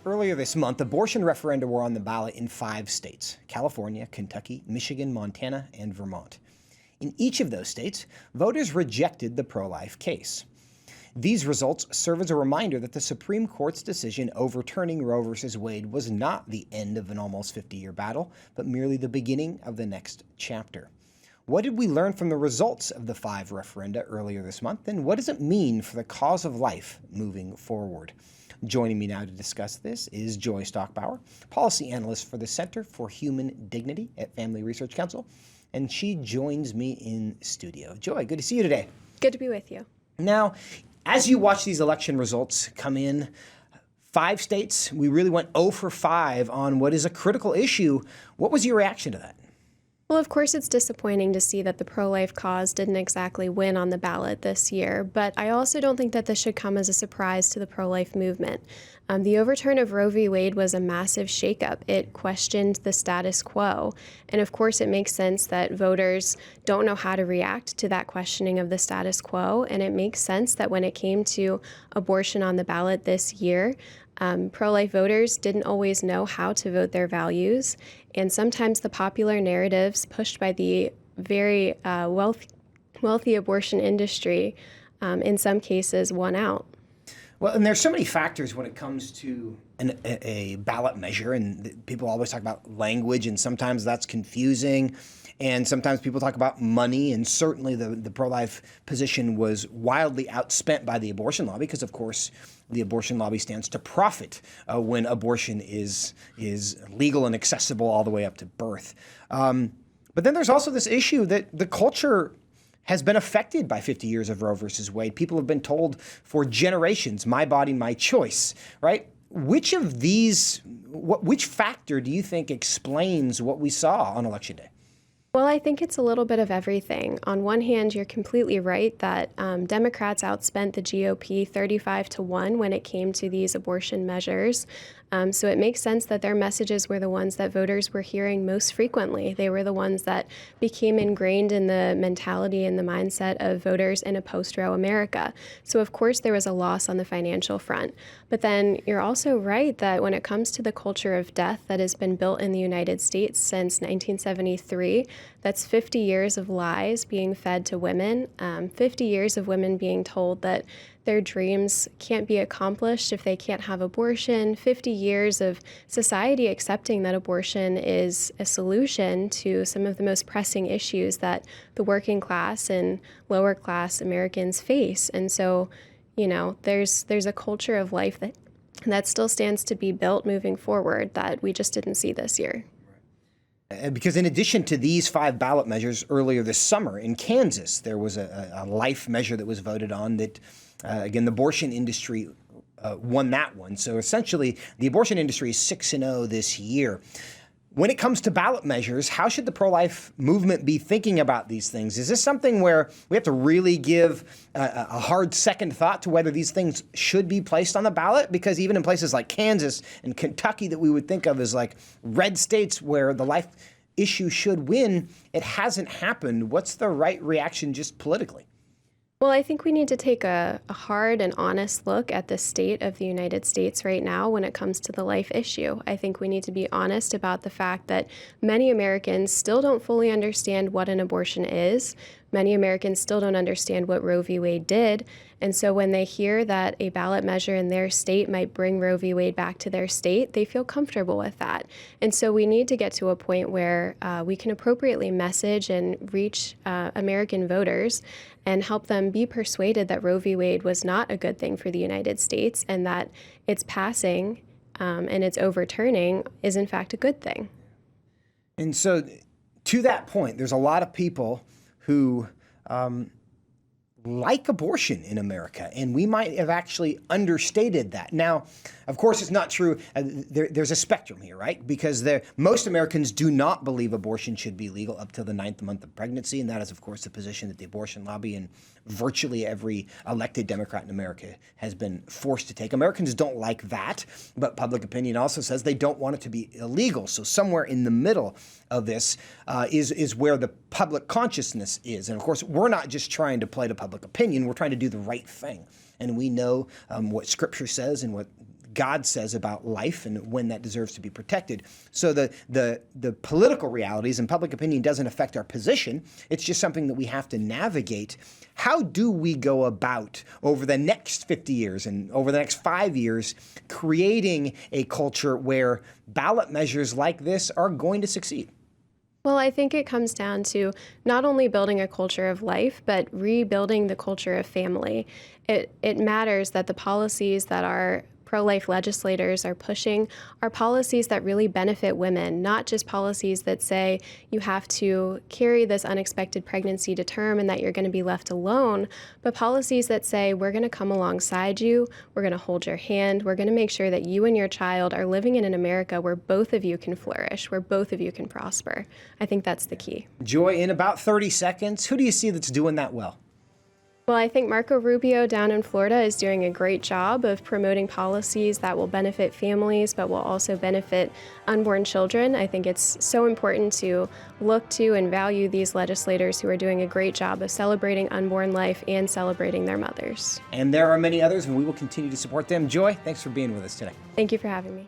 Earlier this month, abortion referenda were on the ballot in 5 states: California, Kentucky, Michigan, Montana, and Vermont. In each of those states, voters rejected the pro-life case. These results serve as a reminder that the Supreme Court's decision overturning Roe v. Wade was not the end of an almost 50-year battle, but merely the beginning of the next chapter. What did we learn from the results of the 5 referenda earlier this month, and what does it mean for the cause of life moving forward? Joining me now to discuss this is Joy Stockbauer, policy analyst for the Center for Human Dignity at Family Research Council, and she joins me in studio. Joy, good to see you today. Good to be with you. Now, as you watch these election results come in, 5 states, we really went 0 for 5 on what is a critical issue. What was your reaction to that? Well, of course, it's disappointing to see that the pro-life cause didn't exactly win on the ballot this year, but I also don't think that this should come as a surprise to the pro-life movement. The overturn of Roe v. Wade was a massive shakeup. It questioned the status quo, and of course, it makes sense that voters don't know how to react to that questioning of the status quo, and it makes sense that when it came to abortion on the ballot this year, pro-life voters didn't always know how to vote their values, and sometimes the popular narratives pushed by the very wealthy abortion industry, in some cases, won out. Well, and there's so many factors when it comes to a ballot measure, and people always talk about language, and sometimes that's confusing, and sometimes people talk about money, and certainly the pro-life position was wildly outspent by the abortion lobby because, of course, the abortion lobby stands to profit when abortion is legal and accessible all the way up to birth. But then there's also this issue that the culture has been affected by 50 years of Roe versus Wade. People have been told for generations, my body, my choice, right? Which factor do you think explains what we saw on Election Day? Well, I think it's a little bit of everything. On one hand, you're completely right that Democrats outspent the GOP 35-1 when it came to these abortion measures. So it makes sense that their messages were the ones that voters were hearing most frequently. They were the ones that became ingrained in the mentality and the mindset of voters in a post-Roe America. So of course there was a loss on the financial front. But then you're also right that when it comes to the culture of death that has been built in the United States since 1973, that's 50 years of lies being fed to women, 50 years of women being told that their dreams can't be accomplished if they can't have abortion, 50 years of society accepting that abortion is a solution to some of the most pressing issues that the working class and lower class Americans face. And so, you know, there's a culture of life that still stands to be built moving forward that we just didn't see this year. Because in addition to these 5 ballot measures earlier this summer in Kansas, there was a life measure that was voted on that, again, the abortion industry won that one. So essentially, the abortion industry is 6-0 this year. When it comes to ballot measures, how should the pro-life movement be thinking about these things? Is this something where we have to really give a hard second thought to whether these things should be placed on the ballot? Because even in places like Kansas and Kentucky that we would think of as like red states where the life issue should win, it hasn't happened. What's the right reaction just politically? Well, I think we need to take a hard and honest look at the state of the United States right now when it comes to the life issue. I think we need to be honest about the fact that many Americans still don't fully understand what an abortion is. Many Americans still don't understand what Roe v. Wade did. And so when they hear that a ballot measure in their state might bring Roe v. Wade back to their state, they feel comfortable with that. And so we need to get to a point where we can appropriately message and reach American voters and help them be persuaded that Roe v. Wade was not a good thing for the United States and that its passing and its overturning is in fact a good thing. And so to that point, there's a lot of people who like abortion in America, and we might have actually understated that. Now, of course, it's not true. There's a spectrum here, right? Because most Americans do not believe abortion should be legal up till the 9th month of pregnancy, and that is, of course, the position that the abortion lobby and virtually every elected Democrat in America has been forced to take. Americans don't like that, but public opinion also says they don't want it to be illegal. So somewhere in the middle of this is where the public consciousness is. And of course, we're not just trying to play to public opinion. We're trying to do the right thing. And we know what Scripture says and what God says about life and when that deserves to be protected. So the political realities and public opinion doesn't affect our position. It's just something that we have to navigate. How do we go about over the next 50 years and over the next 5 years creating a culture where ballot measures like this are going to succeed? Well, I think it comes down to not only building a culture of life, but rebuilding the culture of family. It matters that the policies that our pro-life legislators are pushing are policies that really benefit women, not just policies that say you have to carry this unexpected pregnancy to term and that you're going to be left alone, but policies that say we're going to come alongside you, we're going to hold your hand, we're going to make sure that you and your child are living in an America where both of you can flourish, where both of you can prosper. I think that's the key. Joy, in about 30 seconds, who do you see that's doing that well? Well, I think Marco Rubio down in Florida is doing a great job of promoting policies that will benefit families, but will also benefit unborn children. I think it's so important to look to and value these legislators who are doing a great job of celebrating unborn life and celebrating their mothers. And there are many others, and we will continue to support them. Joy, thanks for being with us today. Thank you for having me.